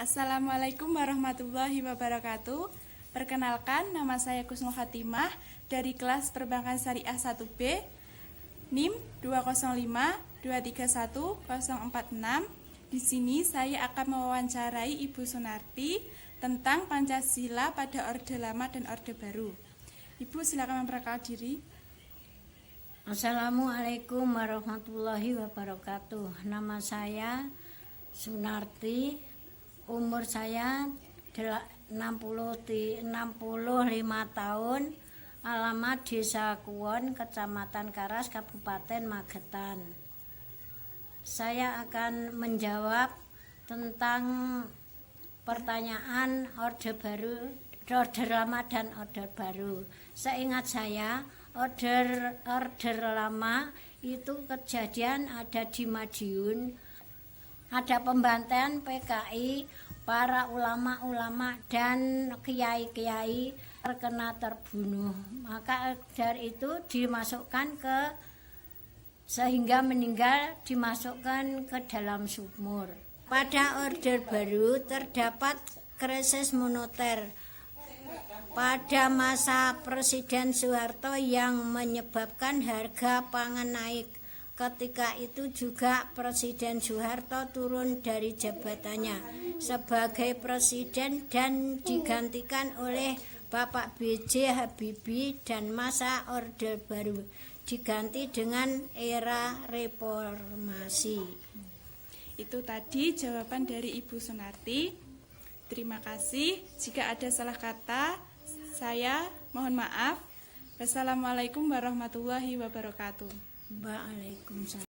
Assalamualaikum warahmatullahi wabarakatuh. Perkenalkan, nama saya Kusnul Khatimah dari kelas Perbankan Syariah 1B, NIM 205231046. Di sini saya akan mewawancarai Ibu Sunarti tentang Pancasila pada Orde Lama dan Orde Baru. Ibu silakan memperkenalkan diri. Assalamualaikum warahmatullahi wabarakatuh. Nama saya Sunarti, umur saya 65 tahun, alamat Desa Kuwon, Kecamatan Karas, Kabupaten Magetan. Saya akan menjawab tentang pertanyaan Orde Baru, Orde Lama dan Orde Baru. Seingat saya, Orde Lama itu kejadian ada di Madiun. Ada pembantaian PKI, para ulama-ulama dan kiai-kiai terkena terbunuh. Maka dari itu dimasukkan sehingga meninggal dimasukkan ke dalam sumur. Pada Orde Baru terdapat krisis moneter pada masa Presiden Soeharto yang menyebabkan harga pangan naik. Ketika itu juga Presiden Soeharto turun dari jabatannya sebagai presiden dan digantikan oleh Bapak B.J. Habibie, dan masa Orde Baru diganti dengan era reformasi. Itu tadi jawaban dari Ibu Sunarti. Terima kasih. Jika ada salah kata, saya mohon maaf. Wassalamualaikum warahmatullahi wabarakatuh. Waalaikumsalam.